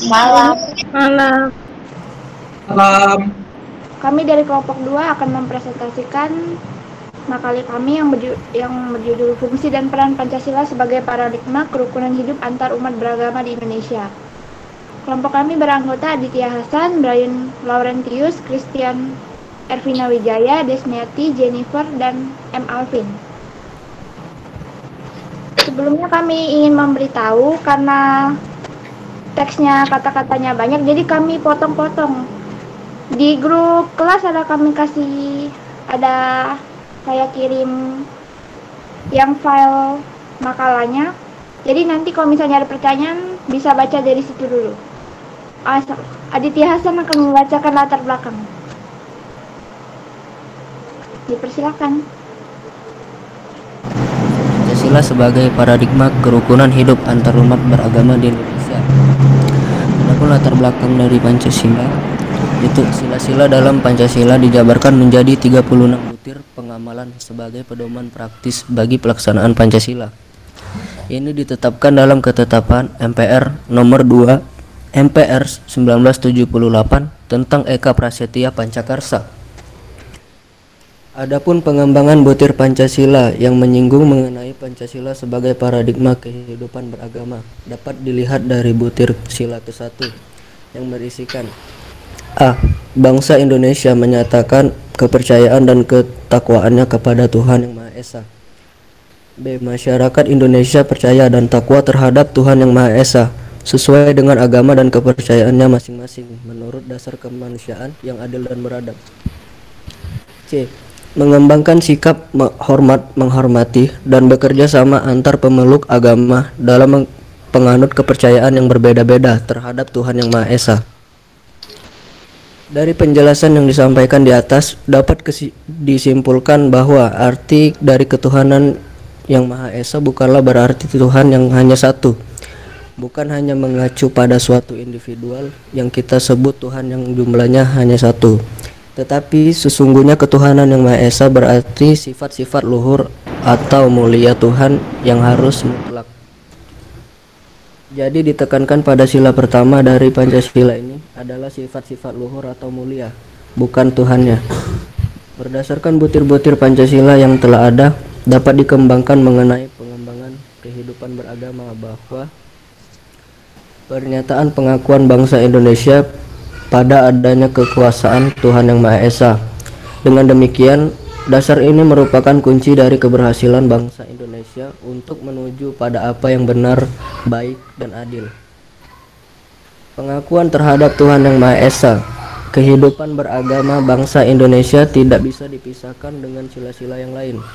Malam. Malam. Malam. Kami dari kelompok 2 akan mempresentasikan makalah kami yang berjudul Fungsi dan Peran Pancasila sebagai Paradigma Kerukunan Hidup Antar Umat Beragama di Indonesia. Kelompok kami beranggota Aditya Hasan, Brian Laurentius, Christian Ervina Wijaya, Desmiati, Jennifer, dan M. Alvin. Sebelumnya kami ingin memberitahu karena teksnya kata-katanya banyak, jadi kami potong-potong. Di grup kelas ada saya kirim yang file makalahnya. Jadi nanti kalau misalnya ada pertanyaan bisa baca dari situ dulu. Aditya Hasan akan membacakan latar belakang. Dipersilakan. Pancasila sebagai paradigma kerukunan hidup antarumat beragama di Indonesia. Adapun latar belakang dari Pancasila, itu sila-sila dalam Pancasila dijabarkan menjadi 36 butir pengamalan sebagai pedoman praktis bagi pelaksanaan Pancasila. Ini ditetapkan dalam ketetapan MPR nomor 2 MPR 1978 tentang Eka Prasetya Pancakarsa. Adapun pengembangan butir Pancasila yang menyinggung mengenai Pancasila sebagai paradigma kehidupan beragama dapat dilihat dari butir sila ke-1 yang berisikan A. Bangsa Indonesia menyatakan kepercayaan dan ketakwaannya kepada Tuhan Yang Maha Esa. B. Masyarakat Indonesia percaya dan takwa terhadap Tuhan Yang Maha Esa sesuai dengan agama dan kepercayaannya masing-masing menurut dasar kemanusiaan yang adil dan beradab. C. Mengembangkan sikap menghormati dan bekerja sama antar pemeluk agama dalam penganut kepercayaan yang berbeda-beda terhadap Tuhan Yang Maha Esa. Dari penjelasan yang disampaikan di atas dapat disimpulkan bahwa arti dari ketuhanan Yang Maha Esa bukanlah berarti Tuhan yang hanya satu, bukan hanya mengacu pada suatu individual yang kita sebut Tuhan yang jumlahnya hanya satu. Tetapi sesungguhnya ketuhanan Yang Maha Esa berarti sifat-sifat luhur atau mulia Tuhan yang harus mutlak. Jadi ditekankan pada sila pertama dari Pancasila ini adalah sifat-sifat luhur atau mulia, bukan Tuhannya. Berdasarkan butir-butir Pancasila yang telah ada, dapat dikembangkan mengenai pengembangan kehidupan beragama bahwa pernyataan pengakuan bangsa Indonesia pada adanya kekuasaan Tuhan Yang Maha Esa. Dengan demikian, dasar ini merupakan kunci dari keberhasilan bangsa Indonesia untuk menuju pada apa yang benar, baik, dan adil. Pengakuan terhadap Tuhan Yang Maha Esa, kehidupan beragama bangsa Indonesia tidak bisa dipisahkan dengan sila-sila yang lain.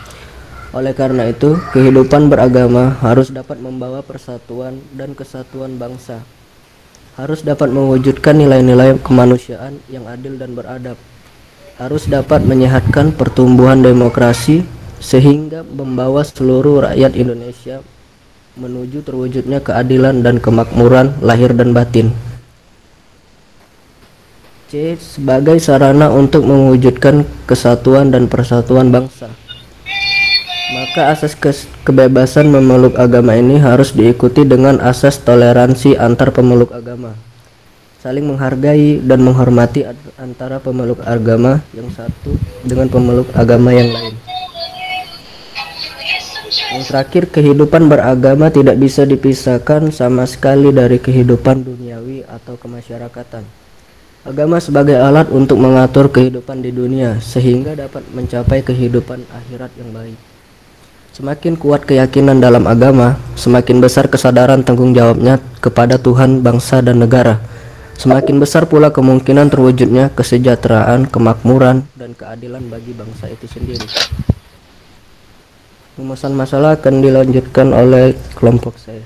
Oleh karena itu, kehidupan beragama harus dapat membawa persatuan dan kesatuan bangsa, harus dapat mewujudkan nilai-nilai kemanusiaan yang adil dan beradab, harus dapat menyehatkan pertumbuhan demokrasi sehingga membawa seluruh rakyat Indonesia menuju terwujudnya keadilan dan kemakmuran lahir dan batin. C. Sebagai sarana untuk mewujudkan kesatuan dan persatuan bangsa, maka asas kebebasan memeluk agama ini harus diikuti dengan asas toleransi antar pemeluk agama, saling menghargai dan menghormati antara pemeluk agama yang satu dengan pemeluk agama yang lain. Yang terakhir, kehidupan beragama tidak bisa dipisahkan sama sekali dari kehidupan duniawi atau kemasyarakatan. Agama sebagai alat untuk mengatur kehidupan di dunia sehingga dapat mencapai kehidupan akhirat yang baik. Semakin kuat keyakinan dalam agama, semakin besar kesadaran tanggung jawabnya kepada Tuhan, bangsa, dan negara. Semakin besar pula kemungkinan terwujudnya kesejahteraan, kemakmuran, dan keadilan bagi bangsa itu sendiri. Rumusan masalah akan dilanjutkan oleh kelompok saya.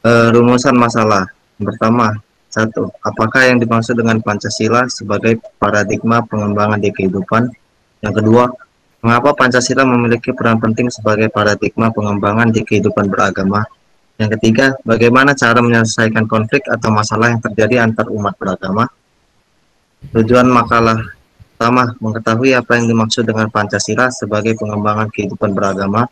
Rumusan masalah. Pertama, 1. Apakah yang dimaksud dengan Pancasila sebagai paradigma pengembangan di kehidupan? Yang kedua, mengapa Pancasila memiliki peran penting sebagai paradigma pengembangan di kehidupan beragama? Yang ketiga, bagaimana cara menyelesaikan konflik atau masalah yang terjadi antar umat beragama? Tujuan makalah pertama, mengetahui apa yang dimaksud dengan Pancasila sebagai pengembangan kehidupan beragama.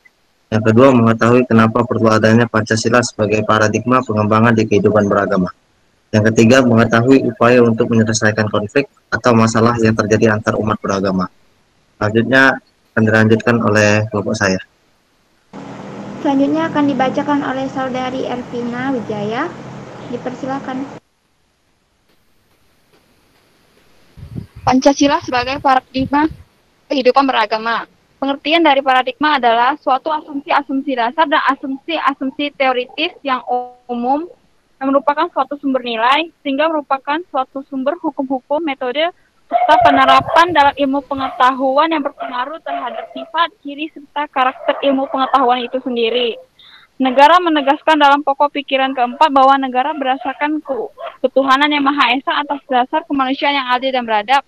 Yang kedua, mengetahui kenapa perlu adanya Pancasila sebagai paradigma pengembangan di kehidupan beragama. Yang ketiga, mengetahui upaya untuk menyelesaikan konflik atau masalah yang terjadi antar umat beragama. Selanjutnya akan dilanjutkan oleh kelompok saya. Selanjutnya akan dibacakan oleh Saudari Ervina Wijaya. Dipersilakan. Pancasila sebagai paradigma kehidupan beragama. Pengertian dari paradigma adalah suatu asumsi-asumsi dasar dan asumsi-asumsi teoritis yang umum yang merupakan suatu sumber nilai, sehingga merupakan suatu sumber hukum-hukum, metode, serta penerapan dalam ilmu pengetahuan yang berpengaruh terhadap sifat, ciri, serta karakter ilmu pengetahuan itu sendiri. Negara menegaskan dalam pokok pikiran keempat bahwa negara berdasarkan ketuhanan yang Maha Esa atas dasar kemanusiaan yang adil dan beradab.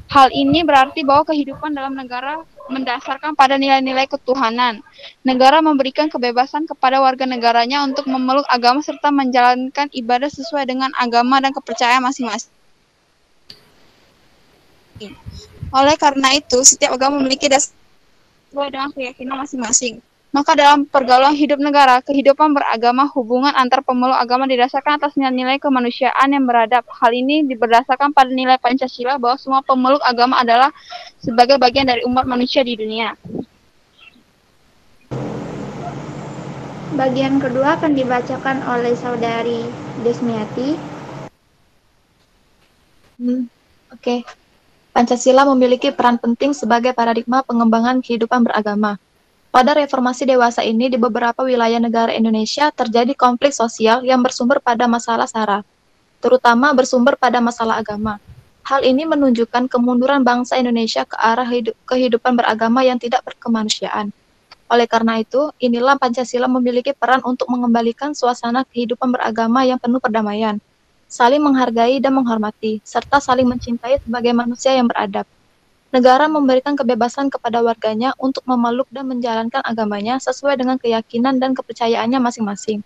Hal ini berarti bahwa kehidupan dalam negara mendasarkan pada nilai-nilai ketuhanan. Negara memberikan kebebasan kepada warga negaranya untuk memeluk agama serta menjalankan ibadah sesuai dengan agama dan kepercayaan masing-masing. Oleh karena itu, setiap agama memiliki dasar sesuai dengan keyakinan masing-masing. Maka dalam pergaulan hidup negara, kehidupan beragama, hubungan antar pemeluk agama didasarkan atas nilai-nilai kemanusiaan yang beradab. Hal ini berdasarkan pada nilai Pancasila bahwa semua pemeluk agama adalah sebagai bagian dari umat manusia di dunia. Bagian kedua akan dibacakan oleh Saudari Desmiati. Oke. Pancasila memiliki peran penting sebagai paradigma pengembangan kehidupan beragama. Pada reformasi dewasa ini, di beberapa wilayah negara Indonesia terjadi konflik sosial yang bersumber pada masalah SARA, terutama bersumber pada masalah agama. Hal ini menunjukkan kemunduran bangsa Indonesia ke arah kehidupan beragama yang tidak berkemanusiaan. Oleh karena itu, inilah Pancasila memiliki peran untuk mengembalikan suasana kehidupan beragama yang penuh perdamaian, saling menghargai dan menghormati, serta saling mencintai sebagai manusia yang beradab. Negara memberikan kebebasan kepada warganya untuk memeluk dan menjalankan agamanya sesuai dengan keyakinan dan kepercayaannya masing-masing,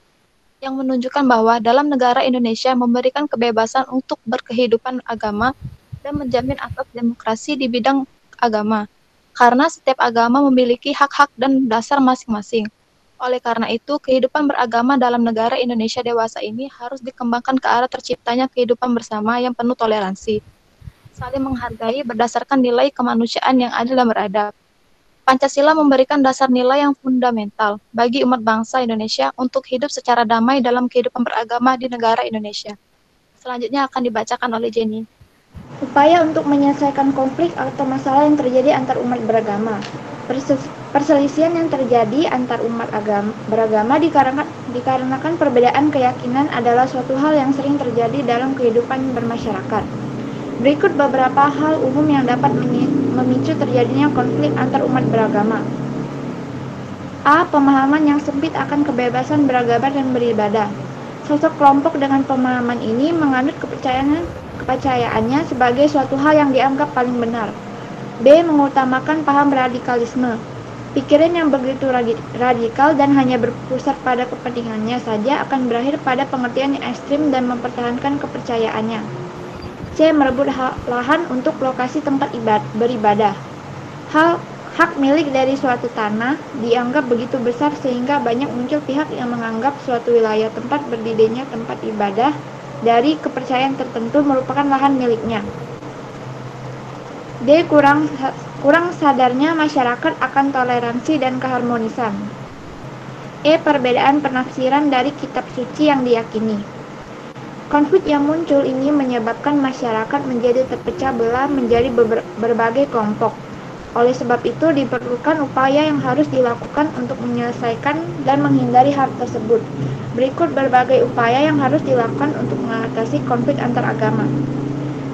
yang menunjukkan bahwa dalam negara Indonesia memberikan kebebasan untuk berkehidupan agama dan menjamin asas demokrasi di bidang agama, karena setiap agama memiliki hak-hak dan dasar masing-masing. Oleh karena itu, kehidupan beragama dalam negara Indonesia dewasa ini harus dikembangkan ke arah terciptanya kehidupan bersama yang penuh toleransi, saling menghargai berdasarkan nilai kemanusiaan yang adil dan beradab. Pancasila memberikan dasar nilai yang fundamental bagi umat bangsa Indonesia untuk hidup secara damai dalam kehidupan beragama di negara Indonesia. Selanjutnya akan dibacakan oleh Jenny. Upaya untuk menyelesaikan konflik atau masalah yang terjadi antar umat beragama. Perselisihan yang terjadi antar umat beragama dikarenakan perbedaan keyakinan adalah suatu hal yang sering terjadi dalam kehidupan bermasyarakat. Berikut beberapa hal umum yang dapat memicu terjadinya konflik antar umat beragama. A. Pemahaman yang sempit akan kebebasan beragama dan beribadah. Sosok kelompok dengan pemahaman ini menganut kepercayaannya sebagai suatu hal yang dianggap paling benar. B. Mengutamakan paham radikalisme. Pikiran yang begitu radikal dan hanya berpusat pada kepentingannya saja akan berakhir pada pengertian yang ekstrim dan mempertahankan kepercayaannya. C. Merebut lahan untuk lokasi tempat beribadah. Hak milik dari suatu tanah dianggap begitu besar sehingga banyak muncul pihak yang menganggap suatu wilayah tempat berdirinya tempat ibadah dari kepercayaan tertentu merupakan lahan miliknya. D. Kurang sadarnya masyarakat akan toleransi dan keharmonisan. E. Perbedaan penafsiran dari kitab suci yang diyakini. Konflik yang muncul ini menyebabkan masyarakat menjadi terpecah belah menjadi berbagai kelompok. Oleh sebab itu, diperlukan upaya yang harus dilakukan untuk menyelesaikan dan menghindari hal tersebut. Berikut berbagai upaya yang harus dilakukan untuk mengatasi konflik antar agama.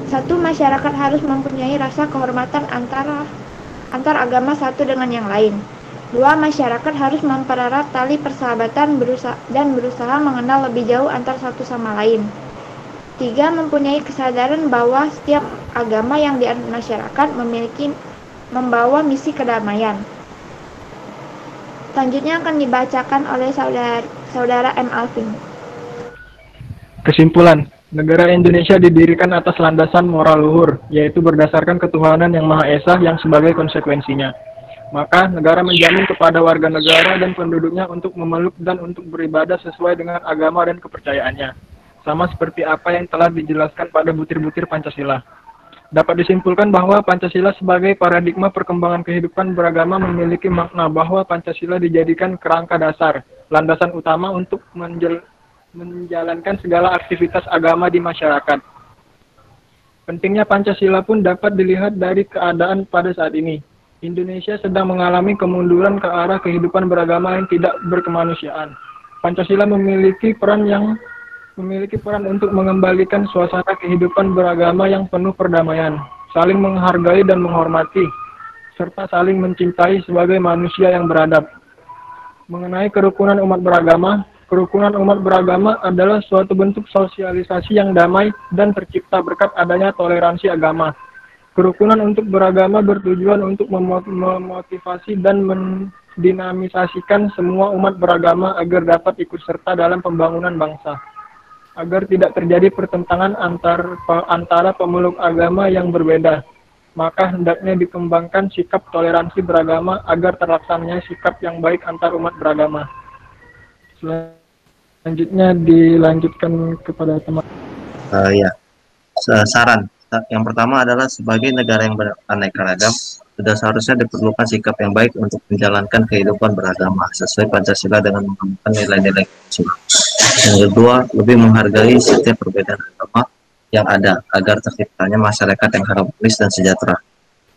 1. Masyarakat harus mempunyai rasa kehormatan antar agama satu dengan yang lain. 2. Masyarakat harus mempererat tali persahabatan dan berusaha mengenal lebih jauh antar satu sama lain. 3. Mempunyai kesadaran bahwa setiap agama yang dianut masyarakat membawa misi kedamaian. Selanjutnya akan dibacakan oleh saudara M. Alvin. Kesimpulan, negara Indonesia didirikan atas landasan moral luhur, yaitu berdasarkan ketuhanan yang Maha Esa yang sebagai konsekuensinya. Maka negara menjamin kepada warga negara dan penduduknya untuk memeluk dan untuk beribadah sesuai dengan agama dan kepercayaannya. Sama seperti apa yang telah dijelaskan pada butir-butir Pancasila. Dapat disimpulkan bahwa Pancasila sebagai paradigma perkembangan kehidupan beragama memiliki makna bahwa Pancasila dijadikan kerangka dasar, landasan utama untuk menjalankan segala aktivitas agama di masyarakat. Pentingnya Pancasila pun dapat dilihat dari keadaan pada saat ini. Indonesia sedang mengalami kemunduran ke arah kehidupan beragama yang tidak berkemanusiaan. Pancasila memiliki peran untuk mengembalikan suasana kehidupan beragama yang penuh perdamaian, saling menghargai dan menghormati, serta saling mencintai sebagai manusia yang beradab. Mengenai kerukunan umat beragama adalah suatu bentuk sosialisasi yang damai dan tercipta berkat adanya toleransi agama. Kerukunan untuk beragama bertujuan untuk memotivasi dan mendinamisasikan semua umat beragama agar dapat ikut serta dalam pembangunan bangsa. Agar tidak terjadi pertentangan antara pemeluk agama yang berbeda, maka hendaknya dikembangkan sikap toleransi beragama agar terlaksananya sikap yang baik antar umat beragama. Selanjutnya dilanjutkan kepada teman. Saran. Yang pertama adalah sebagai negara yang beraneka ragam, sudah seharusnya diperlukan sikap yang baik untuk menjalankan kehidupan beragama sesuai Pancasila dengan mengembangkan nilai-nilai Pancasila. Yang kedua, lebih menghargai setiap perbedaan agama yang ada agar terciptanya masyarakat yang harmonis dan sejahtera.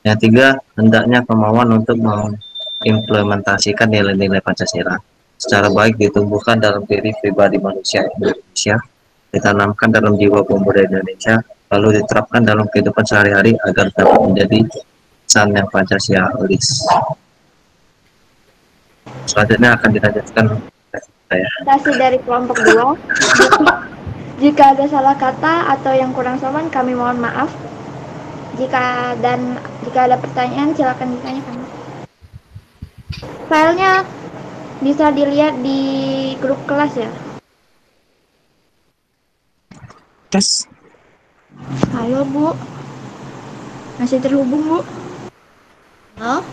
Yang tiga, hendaknya kemauan untuk mengimplementasikan nilai-nilai Pancasila secara baik ditumbuhkan dalam diri pribadi manusia Indonesia, ditanamkan dalam jiwa pemuda Indonesia, lalu diterapkan dalam kehidupan sehari-hari agar dapat menjadi insan yang Pancasialis. Selanjutnya akan dilanjutkan saya. Kasih dari kelompok 2. Jika ada salah kata atau yang kurang sopan, kami mohon maaf. Jika ada pertanyaan, silakan ditanyakan. Filenya bisa dilihat di grup kelas ya. Tes. Halo Bu, masih terhubung Bu? Halo?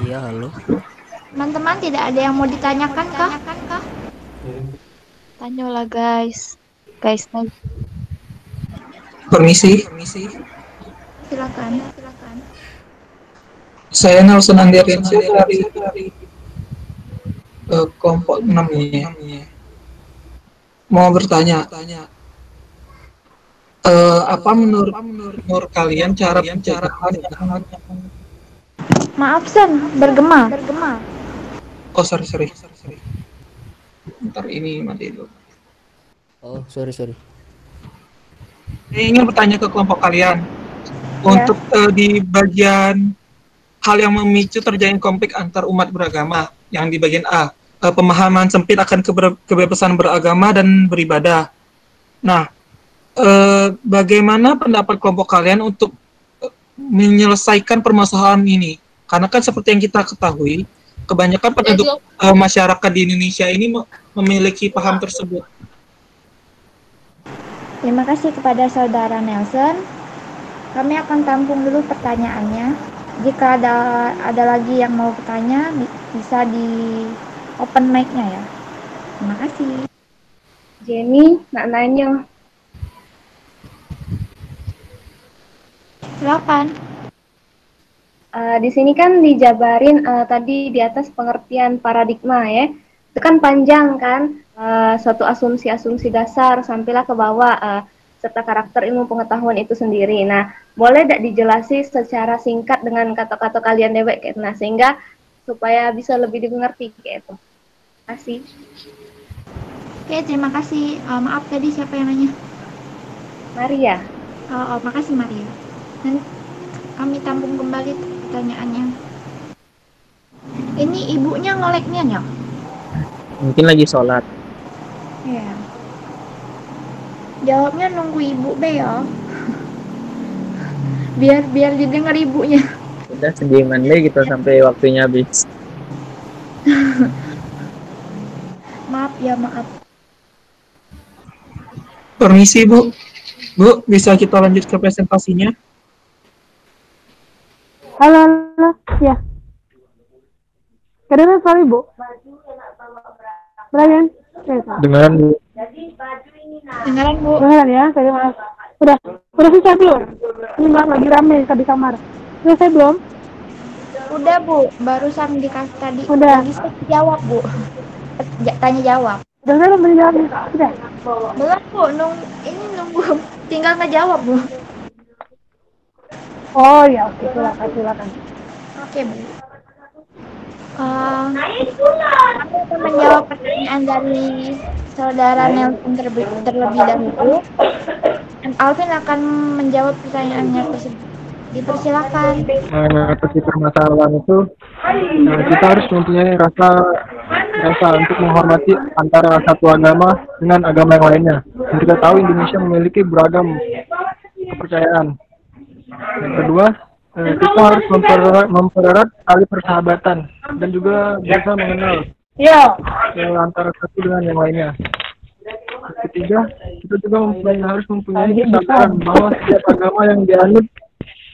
Iya, halo. Teman-teman tidak ada yang mau ditanyakan kah? Tanyalah guys. Permisi. Silakan. Saya Nelson Andiariansyah dari kelompok 6 ya. Mau bertanya. Apa menurut kalian cara pencegahan Maaf Sen, bergema. Oh sorry. Bentar ini mati dulu. Oh, sorry. Saya ingin bertanya ke kelompok kalian untuk di bagian hal yang memicu terjadinya konflik antar umat beragama yang di bagian A, pemahaman sempit akan kebebasan beragama dan beribadah. Nah, bagaimana pendapat kelompok kalian untuk menyelesaikan permasalahan ini? Karena kan seperti yang kita ketahui, kebanyakan penduduk masyarakat di Indonesia ini memiliki paham tersebut. Terima kasih kepada Saudara Nelson. Kami akan tampung dulu pertanyaannya. Jika ada lagi yang mau bertanya, bisa di open mic-nya ya. Terima kasih. Jenny, nak nanya. Silakan. Di sini kan dijabarin tadi di atas pengertian paradigma ya. Itu kan panjang kan, suatu asumsi-asumsi dasar sampailah ke bawah serta karakter ilmu pengetahuan itu sendiri. Nah, boleh tidak dijelasi secara singkat dengan kata-kata kalian dewek kayak nah, sehingga supaya bisa lebih dimengerti kayak itu. Terima kasih. Oke, terima kasih. Maaf tadi siapa yang nanya? Maria. Makasih Maria. Nanti kami tampung kembali pertanyaannya. Ini ibunya ngoleknya ya? Mungkin lagi sholat. Iya. Jawabnya nunggu ibu be ya. biar didengar ibunya. Udah sediman deh gitu sampai waktunya habis. Maaf ya, maaf. Permisi Bu, bisa kita lanjut ke presentasinya? Halo. Ya. Kedengeran suara Ibu? Brian? Dengan Dengaran Bu. Kedengeran ya? Saya maaf. Udah selesai belum? Ini Mbak lagi rame di kamar. Selesai belum? Udah Bu, barusan dikasih tadi. Udah. Lagi saya jawab Bu. Tanya jawab. Udah saya belum jawab. Udah. Belum Bu, nunggu. Tinggal ngejawab Bu. Oh ya, oke, silakan. Oke Bu. Aku akan menjawab pertanyaan dari saudara Nelson terlebih dahulu. Dan Alvin akan menjawab pertanyaannya tersebut. Dipersilakan. mengatasi permasalahan itu, kita harus mempunyai rasa untuk menghormati antara satu agama dengan agama yang lainnya. Dan kita tahu Indonesia memiliki beragam kepercayaan. Yang kedua, kita harus mempererat tali persahabatan dan juga bisa mengenal antara satu dengan yang lainnya. Ketiga, kita juga harus mempunyai kesadaran bahwa setiap agama yang dianut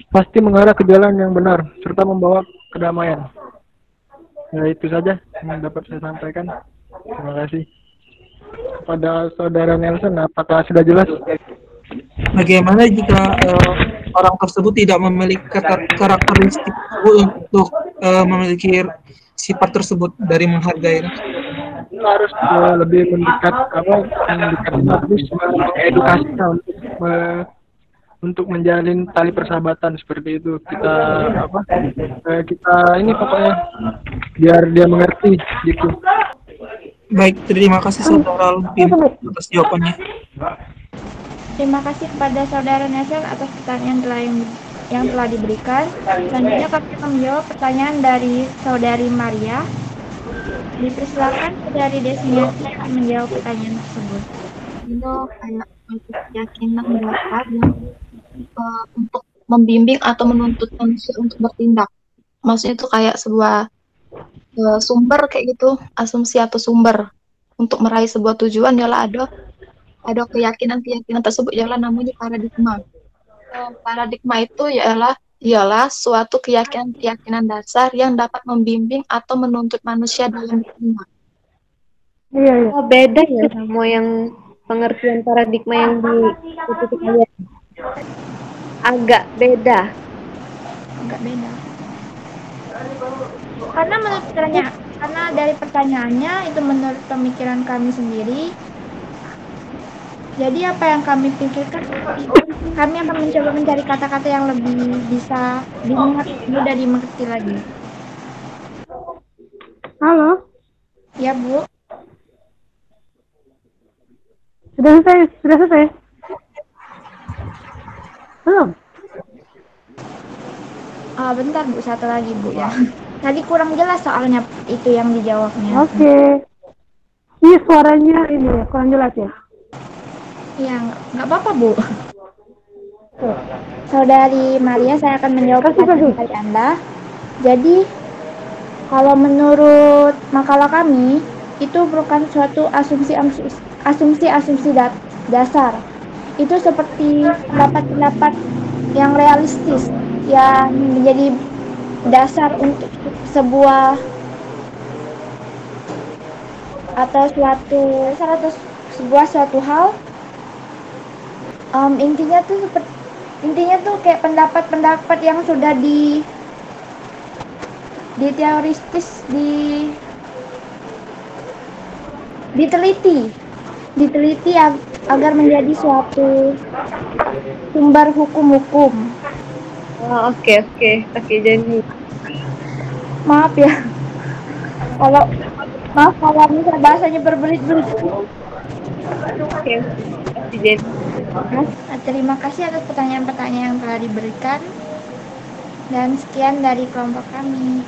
pasti mengarah ke jalan yang benar serta membawa kedamaian. Ya, itu saja yang dapat saya sampaikan. Terima kasih. Kepada saudara Nelson, apakah sudah jelas? Bagaimana jika orang tersebut tidak memiliki karakteristik tersebut untuk memiliki sifat tersebut dari menghargai? Harus lebih mendekat terus mengedukasi untuk menjalin tali persahabatan seperti itu. Kita ini pokoknya biar dia mengerti gitu. Baik, terima kasih saudara Lupin atas jawabannya. Terima kasih kepada saudara Nelson atas pertanyaan yang telah diberikan. Selanjutnya kami akan menjawab pertanyaan dari saudari Maria. Dipersilakan saudari Desniati akan menjawab pertanyaan tersebut. Itu kayak keyakinan dasar yang untuk membimbing atau menuntut manusia untuk bertindak. Maksudnya itu kayak sebuah sumber kayak gitu, asumsi atau sumber untuk meraih sebuah tujuan ialah ada keyakinan tersebut ialah namanya paradigma. Paradigma itu ialah suatu keyakinan dasar yang dapat membimbing atau menuntut manusia dalam bertindak. Iya. Oh, beda ya sama yang pengertian paradigma yang di titik ayat. Agak beda. Karena dari pertanyaannya itu menurut pemikiran kami sendiri. Jadi apa yang kami pikirkan, kami akan mencoba mencari kata-kata yang lebih bisa mudah dimengerti lagi. Halo? Ya Bu. Sudah selesai? Belum? Bentar Bu, satu lagi Bu ya. Tadi kurang jelas soalnya itu yang dijawabnya. Oke. Ini suaranya ini ya, kurang jelas ya? Iya, nggak apa-apa Bu. Saudari Maria, saya akan menjawab pertanyaan dari Anda. Jadi, kalau menurut makalah kami, itu merupakan suatu asumsi dasar. Itu seperti pendapat-pendapat yang realistis, yang menjadi dasar untuk sebuah atau suatu hal. Intinya tuh kayak pendapat-pendapat yang sudah diteliti agar menjadi suatu sumber hukum. Oh, oke, jadi Maaf ya, kalau misalnya bahasanya berbelit-belit. Oke, jadi. Terima kasih atas pertanyaan-pertanyaan yang telah diberikan. Dan sekian dari kelompok kami.